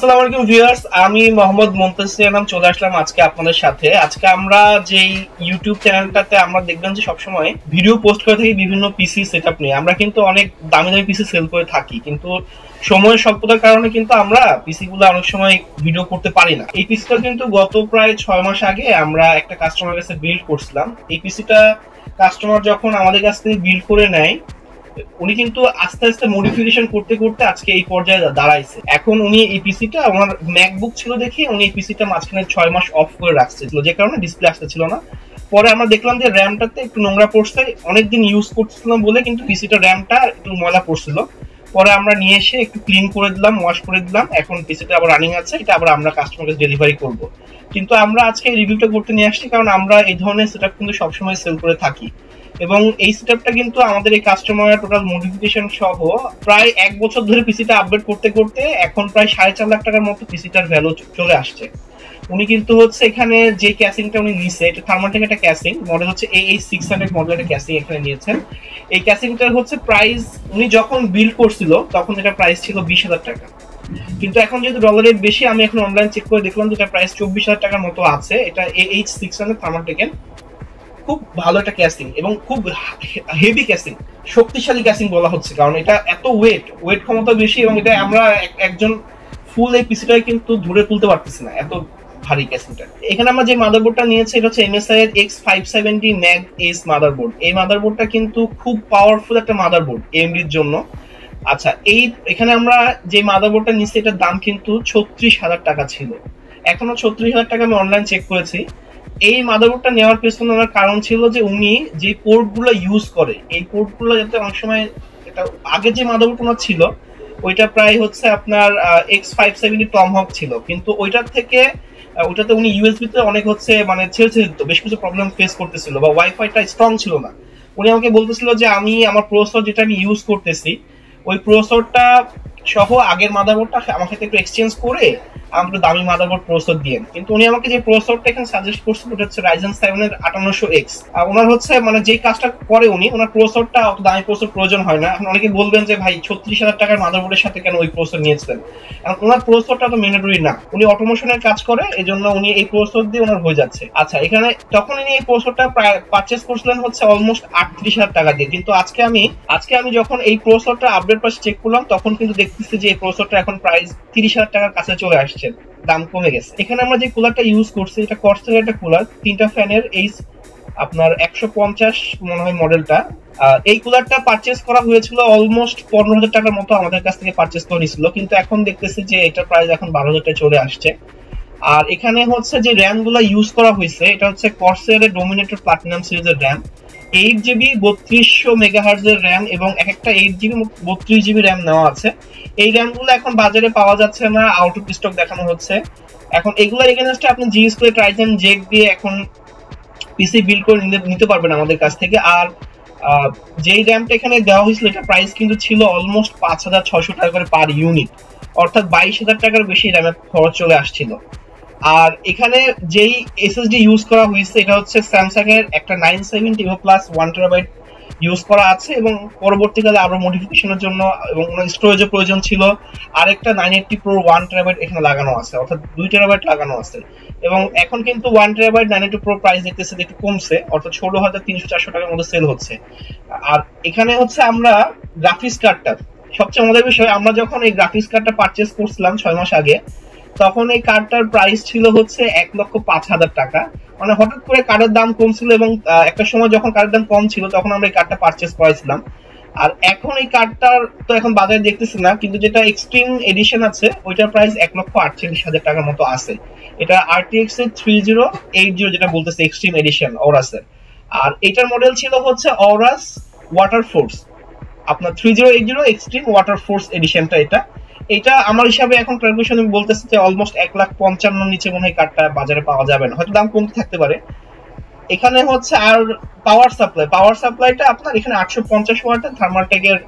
আসসালামু আলাইকুম ভিউয়ার্স, আমি মোহাম্মদ মুনতাসির নাম চলে আসলাম আজকে আপনাদের সাথে। আজকে আমরা যে ইউটিউব চ্যানেলটাতে আমরা দেখবেন যে সবসময় ভিডিও পোস্ট করে থাকি বিভিন্ন পিসি সেটআপ নিয়ে। আমরা কিন্তু অনেক দামি দামি পিসি সেল করে থাকি, কিন্তু সময়ের স্বল্পতার কারণে কিন্তু আমরা পিসি গুলো অনেক সময় ভিডিও করতে পারি না। এই পিসিটা কিন্তু গত প্রায় 6 মাস আগে আমরা একটা কাস্টমার কাছে বিল্ড করছিলাম। এই পিসিটা কাস্টমার যখন আমাদের কাছ থেকে বিল্ড করে নেয়, উনি কিন্তু আস্তে আস্তে মডিফিকেশন করতে করতে আজকে এই পর্যায়ে দাঁড়াইছে। এখন উনি এই পিসিটা, ওনার ম্যাকবুক ছিল দেখে উনি এই পিসিটা মাঝখানে 6 মাস অফ করে রাখছিল, যে কারণে ডিসপ্লে আসতেছিল না। পরে আমরা দেখলাম যে র্যামটাতে একটু নোংরা পড়ছে, অনেকদিন ইউজ করতেছিলাম বলে কিন্তু পিসিটা র্যামটা একটু ময়লা পড়ছিল। পরে আমরা নিয়ে এসে একটু ক্লিন করে দিলাম, ওয়াশ করে দিলাম। এখন পিসিটা আবার রানিং আছে, এটা আবার আমরা কাস্টমারকে ডেলিভারি করব। কিন্তু আমরা আজকে এই রিভিউটা করতে নিয়ে আসছি কারণ আমরা এই ধরনের সেটআপ কিন্তু সবসময় সেল করে থাকি, এবং এই সেটআপটা কিন্তু আমাদের এই কাস্টমার টোটাল মডিফিকেশন সহ প্রায় 1 বছর ধরে পিসিটা আপডেট করতে করতে এখন প্রায় 4.5 লাখ টাকার মতো পিসিটার ভ্যালু চলে আসছে। উনি কিন্তু হচ্ছে এখানে যে ক্যাসিংটা উনি নিছে, এটা থার্মালটেক একটা ক্যাসিং মডেল, হচ্ছে AH600 মডেল একটা ক্যাসিং এখানে নিয়েছেন। এই ক্যাসিংটার হচ্ছে প্রাইস উনি যখন বিল্ড করছিল তখন এটা প্রাইস ছিল 20,000 টাকা, কিন্তু এখন যেহেতু ডলার রেট বেশি, আমি এখন অনলাইন চেক করে দেখলাম যে এটা প্রাইস 24,000 টাকার মতো আছে। এটা AH600 থার্মালটেকের খুব ভালো একটা ক্যাসিং এবং খুব হেভি ক্যাসিং, শক্তিশালী ক্যাসিং বলা হচ্ছে কারণ এটা এত ওয়েট ক্ষমতা বেশি, এবং এটা আমরা একজন ফুল এই পিসিটাই কিন্তু ধরে তুলতে পারতেছি না, এত ভারী ক্যাসিংটা। এখানে আমরা যে মাদারবোর্ডটা নিয়েছি এটা হচ্ছে MSI এর X570 Mag Ace মাদারবোর্ড। এই মাদারবোর্ডটা কিন্তু খুব পাওয়ারফুল একটা মাদারবোর্ড AMD এর জন্য। আচ্ছা, এখানে আমরা যে মাদারবোর্ডটা নিচ্ছি এটার দাম কিন্তু 36,000 টাকা ছিল, এখনো 36,000 টাকা আমি অনলাইন চেক করেছি। এই মাদারবোর্ডটা নেওয়ার পেছনে ওনার কারণ ছিল যে উনি যে পোর্টগুলো ইউজ করে, এই পোর্টগুলো যাতে অনেক সময়, এটা আগে যে মাদারবোর্ড ওনার ছিল ওইটা প্রায় হচ্ছে আপনার X570 টমহক ছিল, কিন্তু ওইটাতে উনি ইউএসবি তে অনেক হচ্ছে মানে ছেড়ে দিত, বেশ কিছু প্রবলেম ফেস করতেছিল, বা ওয়াইফাইটা স্ট্রং ছিল না। উনি আমাকে বলতেছিল যে আমি আমার প্রসেসর যেটা আমি ইউজ করতেছি ওই প্রসেসরটা সহ আগের মাদারবোর্ডটা আমাকে একটু এক্সচেঞ্জ করে আমাকে দামি মাদারবোর্ড প্রসেসর দিয়ে, কিন্তু উনি আমাকে যে প্রসেসরটা এখানে সাজেস্ট করছেন ওটা হচ্ছে Ryzen 7 এর 5800X। ওনার হচ্ছে মানে যে কাজটা করে উনি, ওনার প্রসেসরটা অত দামি প্রসেসর প্রয়োজন হয় না। এখন অনেকে বলবেন যে ভাই 36,000 টাকার মাদারবোর্ডের সাথে কেন ওই প্রসেসর নিয়েছিলেন, এখন ওনার প্রসেসরটা তো ম্যান্ডেটরি না, উনি অটোমেশনের কাজ করে, এজন্য উনি এই প্রসেসর দিয়ে ওনার হয়ে যাচ্ছে। আচ্ছা, এখানে তখন উনি এই প্রসেসরটা প্রায় পারচেজ করছিলেন হচ্ছে অলমোস্ট 38,000 টাকা দিয়ে, কিন্তু আজকে আমি যখন এই প্রসেসরটা আপডেট প্রাইস চেক করলাম তখন কিন্তু দেখতেছি যে এই প্রসেসরটা এখন প্রাইস 30,000 টাকার কাছে চলে আসছে, দাম কমে গেছে। এখানে আমরা যে কুলারটা ইউজ করছি এটা কর্সের একটা কুলার, 3টা ফ্যানের, এই আপনার 150 মনে হয় মডেলটা। এই কুলারটা পারচেজ করা হয়েছিল অলমোস্ট 15,000 টাকার মতো আমাদের কাছ থেকে পারচেজ করে নিছিল, কিন্তু এখন দেখতেছি যে এটার প্রাইস এখন 12,000 টাকা চলে আসছে। আর এখানে হচ্ছে যে র্যাম গুলা ইউজ করা হয়েছে এটা হচ্ছে কর্সের ডোমিনেটর প্লাটিনাম সিরিজের র্যাম, 8GB 3200 মেগাহার্জ এর র্যাম, এবং একটা 8GB 32GB র্যাম নেওয়া আছে। এই র্যাম গুলো এখন বাজারে পাওয়া যাচ্ছে না, আউট অফ স্টক দেখানো হচ্ছে। এখন এগুলো এগেইনস্টে আপনি জিএস করে ট্রাইজেন জেক দিয়ে এখন পিসি বিল্ড করে নিতে পারবেন আমাদের কাছ থেকে। আর যেই র্যামটা এখানে দেওয়া হয়েছিল এটা প্রাইস কিন্তু ছিল অলমোস্ট 5,600 টাকা করে পার ইউনিট, অর্থাৎ 22,000 টাকার বেশি র্যামের খরচ চলে আসছিল। আর এখানে যেই এসএসডি ইউজ করা হয়েছে এটা হচ্ছে স্যামসাং এর একটা 970 প্লাস 1TB ইউজ করা আছে, এবং পরবর্তীকালে আরো মডিফিকেশনের জন্য এবং স্টোরেজের প্রয়োজন ছিল আরেকটা 980 Pro 1TB এখানে লাগানো আছে, অর্থাৎ 2TB লাগানো আছে। এবং এখন কিন্তু 1TB 980 Pro প্রাইস দেখতেছে একটু কমছে, অর্থাৎ 16,300-400 টাকার মধ্যে সেল হচ্ছে। আর এখানে হচ্ছে আমরা গ্রাফিক্স কার্ডটা, সবচেয়ে মজার বিষয়, আমরা যখন এই গ্রাফিক্স কার্ডটা পারচেজ করছিলাম 6 মাস আগে তখন এই কার্ডটার প্রাইস ছিল হচ্ছে 1,05,000 টাকা। মানে হঠাৎ করে কার্ডের দাম কমছিল, এবং একটা সময় যখন কার্ডের দাম কম ছিল তখন আমরা এই কার্ডটা পারচেজ করেছিলাম। আর এখন এই কার্ডটার তো এখন বাজারে দেখতেছি না, কিন্তু যেটা এক্সট্রিম এডিশন আছে ওইটার প্রাইস 1,48,000 টাকার মতো আছে। এটা RTX এর 3080 যেটা বলতেছে এক্সট্রিম এডিশন অরাসের। আর এটার মডেল ছিল হচ্ছে অরাস ওয়াটারফোর্স, আপনার 3080 এক্সট্রিম ওয়াটারফোর্স এডিশনটা। এটা আমার হিসাবে এখন ক্যালকুলেশন আমি বলতেছি যে অলমোস্ট 1,55,000 নিচে মনে হয় কার্ডটা বাজারে পাওয়া যাবে না, হয়তো দাম কমতে থাকতে পারে। এখানে হচ্ছে আর পাওয়ার সাপ্লাইটা আপনার এখানে 850 ওয়াটের থার্মালটেকের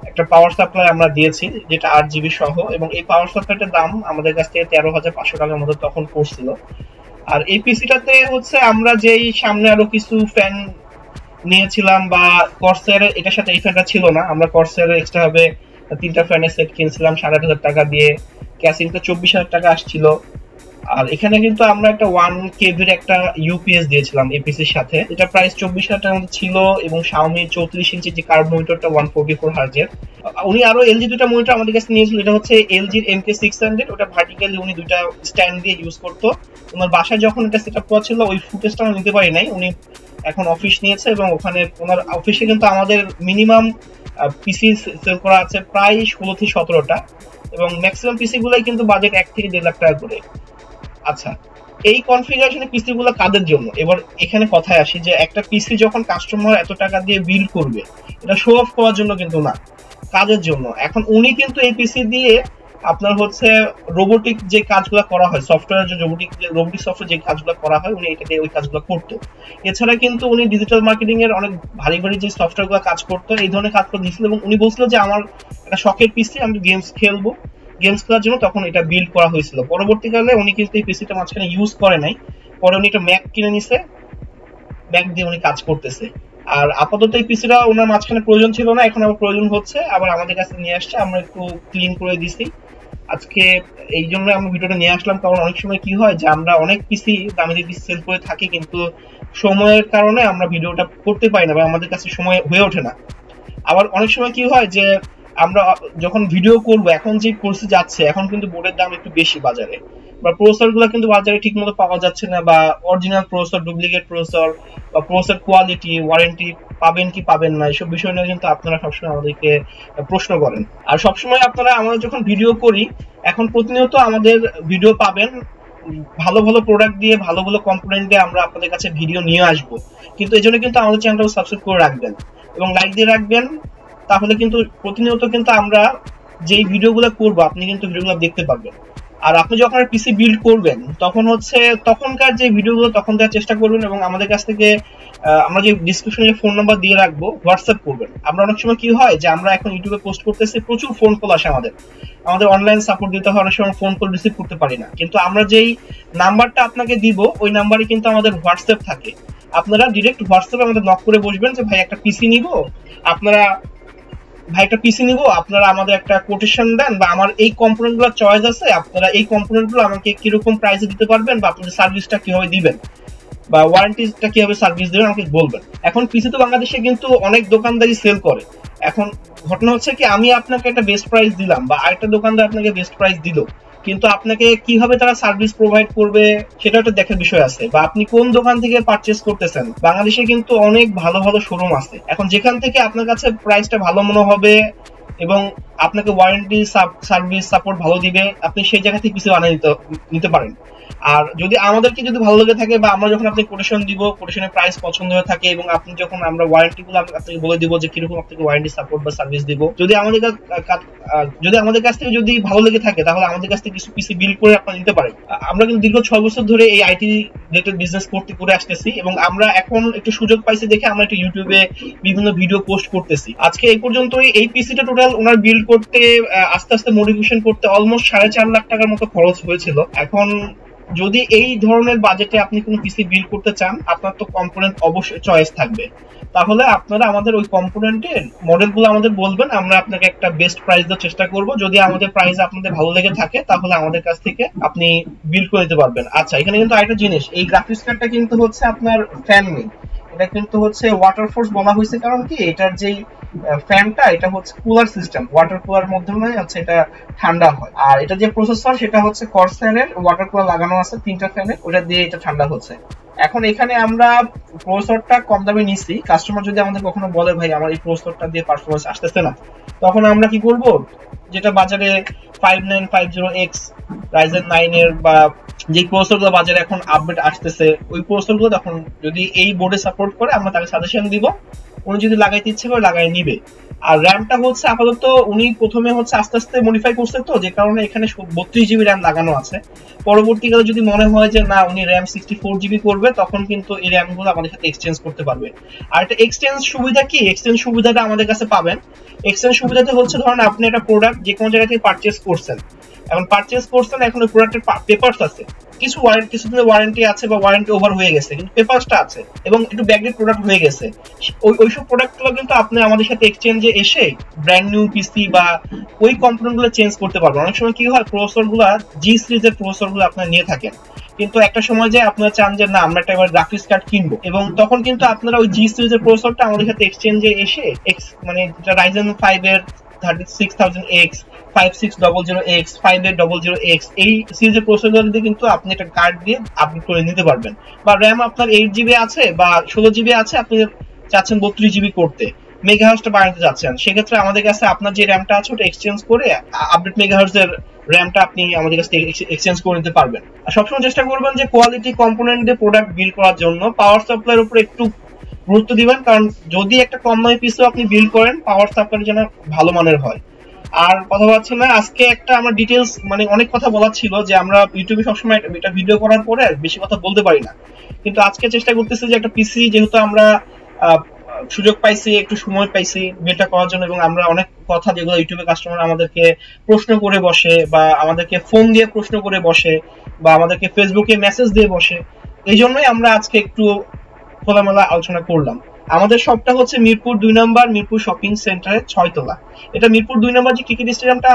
একটা পাওয়ার সাপ্লাই আমরা দিয়েছি, যেটা 8GB সহ, এবং এই পাওয়ার সাপ্লাইটার দাম আমাদের কাছ থেকে 13,500 টাকার মতো তখন পড়ছিল। আর এই পিসিটাতে হচ্ছে আমরা যেই সামনে আরো কিছু ফ্যান নিয়েছিলাম, বা কর্সের এটার সাথে এই ফ্যানটা ছিল না, আমরা কর্সের এক্সট্রা ভাবে 3টা ফ্যানের সেট কিনছিলাম 8,500 টাকা দিয়ে, ক্যাসিংটা 24,000 টাকা আসছিল। আর এখানে কিন্তু আমরা একটা 1 কেবির একটা ইউপিএস দিয়েছিলাম এপিসির সাথে, এটা প্রাইস 24,000 টাকার মতো ছিল। এবং Xiaomi 34 ইঞ্চি যে কার্ভ মনিটরটা 144 হার্জের। উনি আরো এলজি দুটো মনিটর আমাদের কাছে নিয়েছিল, এটা হচ্ছে এলজির MK600, ওটা ভার্টিক্যালি উনি দুইটা স্ট্যান্ড দিয়ে ইউজ করতো। ওনার বাসায় যখন এটা সেটআপ করা ছিল ওই ফুটেজটা আমরা নিতে পারি নাই, উনি এখন অফিস নিয়েছে এবং ওখানে ওনার অফিসে কিন্তু আমাদের মিনিমাম পিসি সেল করা আছে প্রায় 16 থেকে 17টা, এবং ম্যাক্সিমাম পিসি গুলাই কিন্তু বাজেট 1 থেকে 1.5 লাখ টাকা করে। আচ্ছা, এই কনফিগারেশনের পিসি গুলো কাদের জন্য? এবার এখানে কথায় আসি যে একটা পিসি যখন কাস্টমার এত টাকা দিয়ে বিল্ড করবে, এটা শো অফ করার জন্য কিন্তু না, কাজের জন্য। এখন উনি কিন্তু এই পিসি দিয়ে আপনার হচ্ছে রোবোটিক যে কাজগুলো করা হয়, সফটওয়্যার যে রোবোটিক সফটওয়্যার যে কাজগুলো করা হয়, উনি এটা দিয়ে ওই কাজগুলো করতো। এছাড়া কিন্তু উনি ডিজিটাল মার্কেটিং এর অনেক ভারী ভারী যে সফটওয়্যার গুলো কাজ করতো, এই ধরনের কাজ করে দিয়েছিল। এবং উনি বলছিল যে আমার একটা শখের পিসি, আমি গেমস খেলবো, গেমস খেলার জন্য তখন এটা বিল্ড করা হয়েছিল। পরবর্তীকালে উনি কিন্তু এই পিসিটা মাঝখানে ইউজ করে নাই, পরে উনি একটা ম্যাক কিনে নিছে, ম্যাক দিয়ে উনি কাজ করতেছে। আর আপাতত এই পিসিটা ওনার মাঝখানে প্রয়োজন ছিল না, এখন আবার প্রয়োজন হচ্ছে, আবার আমাদের কাছে নিয়ে আসছে, আমরা একটু ক্লিন করে দিছি আজকে। এই জন্য আমরা ভিডিওটা নিয়ে আসলাম, কারণ অনেক সময় কি হয় যে আমরা অনেক পিসি দামি পিসি সেল করে থাকি, কিন্তু সময়ের কারণে আমরা ভিডিওটা করতে পারি না বা আমাদের কাছে সময় হয়ে ওঠে না। আবার অনেক সময় কি হয় যে আমরা যখন ভিডিও করব, এখন যে পরিস্থিতি যাচ্ছে, এখন কিন্তু বোর্ডের দাম একটু বেশি বাজারে, বা প্রসেসর গুলো কিন্তু বাজারে ঠিক মতো পাওয়া যাচ্ছে না, বা অরিজিনাল প্রসেসর, ডুপ্লিকেট প্রসেসর, বা প্রসেসর কোয়ালিটি, ওয়ারেন্টি পাবেন কি পাবেন না, এইসব বিষয় নিয়ে কিন্তু আপনারা সবসময় আমাদেরকে প্রশ্ন করেন। আর সবসময় আপনারা আমরা যখন ভিডিও করি, এখন প্রতিনিয়ত আমাদের ভিডিও পাবেন ভালো ভালো প্রোডাক্ট দিয়ে, ভালো ভালো কম্পোনেন্ট দিয়ে আমরা আপনাদের কাছে ভিডিও নিয়ে আসবো। কিন্তু এই জন্য কিন্তু আমাদের চ্যানেলটা সাবস্ক্রাইব করে রাখবেন এবং লাইক দিয়ে রাখবেন, তাহলে কিন্তু প্রতিনিয়ত কিন্তু আমরা যেই ভিডিওগুলো করবো আপনি কিন্তু ভিডিওগুলো দেখতে পারবেন। আর আপনি যখন পিসি বিল্ড করবেন তখন হচ্ছে তখনকার যে ভিডিওগুলো তখন দেওয়ার চেষ্টা করবেন, এবং আমাদের কাছ থেকে আমরা যে ডিসক্রিপশনে ফোন নাম্বার দিয়ে রাখবো, হোয়াটসঅ্যাপ করবেন। আমরা অনেক সময় কি হয় যে আমরা এখন ইউটিউবে পোস্ট করতেছি, প্রচুর ফোন কল আসে, আমাদের অনলাইন সাপোর্ট দিতে হয়, অনেক সময় ফোন কল রিসিভ করতে পারি না, কিন্তু আমরা যেই নাম্বারটা আপনাকে দিব ওই নাম্বারে কিন্তু আমাদের হোয়াটসঅ্যাপ থাকে। আপনারা ডিরেক্ট হোয়াটসঅ্যাপে আমাদের নক করে বসবেন যে ভাই একটা পিসি নিব, আপনারা আমাদের একটা কোটেশন দেন, বা আমার এই কম্পোনেন্ট গুলো চয়েস আছে, আপনারা এই কম্পোনেন্ট গুলো আমাকে কিরকম প্রাইসে দিতে পারবেন, বা আপনাদের সার্ভিসটা কিভাবে দিবেন, বা ওয়ারেন্টিটা কিভাবে সার্ভিস দেবেন আমাকে বলবেন। এখন পিসি তো বাংলাদেশে কিন্তু অনেক দোকানদারই সেল করে। এখন ঘটনা হচ্ছে কি, আমি আপনাকে একটা বেস্ট প্রাইস দিলাম বা আরেকটা দোকানদার আপনাকে বেস্ট প্রাইস দিল, কিন্তু আপনাকে কিভাবে তারা সার্ভিস প্রোভাইড করবে সেটা একটা দেখার বিষয় আছে, বা আপনি কোন দোকান থেকে পারচেজ করতেছেন। বাংলাদেশে কিন্তু অনেক ভালো ভালো শোরুম আছে, এখন যেখান থেকে আপনার কাছে প্রাইসটা ভালো মনে হবে এবং আপনাকে ওয়ারেন্টি সার্ভিস সাপোর্ট ভালো দিবে, আপনি সেই জায়গা থেকে কিছু বানিয়ে নিতে পারেন। আর যদি আমাদেরকে যদি ভালো লেগে থাকে, বা আমরা যখন আপনাকে কোটেশন দিব, কোটেশনের প্রাইস পছন্দ হয়ে থাকে, এবং আপনি যখন আমরা ওয়ারেন্টি গুলো আপনাকে বলে দিব যে কিরকম আপনাকে ওয়ারেন্টি সাপোর্ট বা সার্ভিস দিব, যদি আমাদের কাছ থেকে যদি ভালো লেগে থাকে, তাহলে আমাদের কাছ থেকে কিছু পিসি বিল্ড করে আপনারা নিতে পারেন। আমরা কিন্তু দীর্ঘ 6 বছর ধরে এই আইটি রিলেটেড বিজনেস করে আসতেছি, এবং আমরা এখন একটু সুযোগ পাইছি দেখে আমরা একটু ইউটিউবে বিভিন্ন ভিডিও পোস্ট করতেছি। আজকে এই পর্যন্তই। এই পিসিটা টোটাল ওনার বিল্ড করতে, আস্তে আস্তে মডিফিকেশন করতে অলমোস্ট 4.5 লাখ টাকার মতো খরচ হয়েছিল। এখন যদি এই ধরনের বাজেটে আপনি কোনো পিসি বিল্ড করতে চান, আপনার তো কম্পোনেন্ট অবশ্যই চয়েস থাকবে, তাহলে আপনারা আমাদের ওই কম্পোনেন্টের মডেলগুলো আমাদের বলবেন, আমরা আপনাকে একটা বেস্ট প্রাইস দেওয়ার চেষ্টা করব। যদি আমাদের প্রাইস আপনাদের ভালো লেগে থাকে, তাহলে আমাদের কাছ থেকে আপনি বিল্ড করে নিতে পারবেন। আচ্ছা, এখানে কিন্তু আরেকটা জিনিস, এই গ্রাফিক্স কার্ডটা কিন্তু হচ্ছে আপনার ফ্যান নেই, এটা কিন্তু হচ্ছে ওয়াটারফোর্স বলা হয়েছে, কারণ কি এটার যেই ফ্যানটা, এটা হচ্ছে কুলার সিস্টেম, ওয়াটার কুলার মাধ্যমে হচ্ছে এটা ঠান্ডা হয়। আর এটা যে প্রসেসর, সেটা হচ্ছে কর্সাইরের ওয়াটার কুলার লাগানো আছে 3টা ফ্যানে, ওটা দিয়ে এটা ঠান্ডা হচ্ছে। এখন এখানে আমরা প্রসেসরটা কম দামে নিছি, কাস্টমার যদি আমাদের কখনো বলে ভাই আমার এই প্রসেসরটা দিয়ে পারফরমেন্স আসতেছে না, তখন আমরা কি করব, যেটা বাজারে 5950X Ryzen 9 এর বা যে প্রসেসরগুলো বাজারে এখন আপডেট আসতেছে, ওই প্রসেসরগুলো তখন যদি এই বোর্ডে সাপোর্ট করে, আমরা তাকে সাজেশন দিব, উনি যদি লাগাইতে ইচ্ছে করে লাগাই নিবে। আর র্যামটা হচ্ছে আপাতত উনি প্রথমে হচ্ছে আস্তে আস্তে মডিফাই করছে, তো যে কারণে এখানে 32 GB র্যাম লাগানো আছে। পরবর্তীকালে যদি মনে হয় যে না উনি র্যাম 64 GB করবে, তখন কিন্তু এই র্যাম গুলো আমাদের সাথে এক্সচেঞ্জ করতে পারবে। আর একটা এক্সচেঞ্জ সুবিধা কি, এক্সচেঞ্জ সুবিধাটা আমাদের কাছে পাবেন। এক্সচেঞ্জ সুবিধাতে হচ্ছে ধরেন আপনি একটা প্রোডাক্ট যে কোনো জায়গা থেকে পারচেজ করছেন, এখন ওই প্রোডাক্টের পেপারস আছে, কিছু কিছুদিনের ওয়ারেন্টি আছে বা ওয়ারেন্টি ওভার হয়ে গেছে, কিন্তু পেপারসটা আছে এবং একটু ব্যাকডেট প্রোডাক্ট হয়ে গেছে, ওইসব প্রোডাক্টগুলো কিন্তু আপনি আমাদের সাথে এক্সচেঞ্জে এসে ব্র্যান্ড নিউ পিসি বা ওই কম্পোনেন্টগুলো চেঞ্জ করতে পারবেন। অনেক সময় কি হয়, প্রসেসরগুলো জি সিরিজের প্রসেসরগুলো আপনারা নিয়ে থাকেন, কিন্তু একটা সময় যে আপনারা চান যে না আমরা একটা গ্রাফিক্স কার্ড কিনবো, এবং তখন কিন্তু আপনারা ওই জি সিরিজের প্রসেসরটা আমাদের সাথে এক্সচেঞ্জে এসে মানে রাইজেন 5 এর 36000X 5600X 5800X এই সিরিজের প্রসেসর দিয়ে কিন্তু আপনি একটা কার্ড দিয়ে আপডেট করে নিতে পারবেন। বা র্যাম আপনার 8GB আছে বা 16GB আছে, আপনি চাচ্ছেন 32GB করতে, মেগাহার্টজটা বাড়াতে যাচ্ছেন, সেক্ষেত্রে আমাদের কাছে আপনার যে র্যামটা আছে ওটা এক্সচেঞ্জ করে আপডেট মেগাহার্টজের র্যামটা আপনি আমাদের কাছ থেকে এক্সচেঞ্জ করে নিতে পারবেন। আর সবসময় চেষ্টা করবেন যে কোয়ালিটি কম্পোনেন্ট দিয়ে প্রোডাক্ট বিল্ড করার জন্য পাওয়ার সাপ্লাইয়ের উপর একটু গুরুত্ব দিবেন, কারণ যদি একটা কম দামি পিসি আপনি বিল্ড করেন পাওয়ার সাপ্লাই যেন ভালো মানের হয়। আর কথা বলছি না, আজকে একটা আমরা ডিটেলস মানে অনেক কথা বলার ছিল যে আমরা ইউটিউবে সবসময় এটা ভিডিও করার পরে বেশি কথা বলতে পারি না, কিন্তু আজকে চেষ্টা করতেছি যে একটা পিসি যেহেতু আমরা সুযোগ পাইছি, একটু সময় পাইছি বিলটা করার জন্য, এবং আমরা অনেক কথা যেগুলো ইউটিউবে কাস্টমার আমাদেরকে প্রশ্ন করে বসে বা আমাদেরকে ফোন দিয়ে প্রশ্ন করে বসে বা আমাদেরকে ফেসবুকে মেসেজ দিয়ে বসে, এই জন্যই আমরা আজকে একটু খোলামেলা আলোচনা করলাম। আমাদের শপটা হচ্ছে মিরপুর 2 নম্বর মিরপুর শপিং সেন্টারে 6 তলা। এটা মিরপুর 2 নম্বর যে ক্রিকেট স্টেডিয়ামটা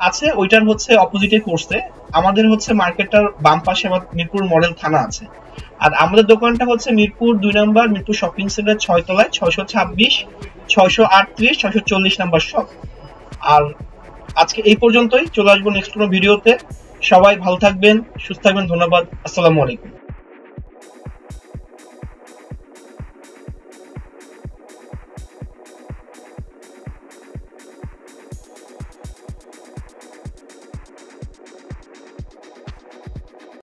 আছে ওইটার হচ্ছে অপোজিটে পড়ছে। আমাদের হচ্ছে মার্কেটটার বাম পাশে মিরপুর মডেল থানা আছে। আর আমাদের দোকানটা হচ্ছে মিরপুর 2 নম্বর মিরপুর শপিং সেন্টার 6 তলায় 626 638 640 নম্বর শপ। আর আজকে এই পর্যন্তই, চলে আসবো নেক্সট কোনো ভিডিওতে। সবাই ভালো থাকবেন, সুস্থ থাকবেন, ধন্যবাদ, আসসালামু আলাইকুম।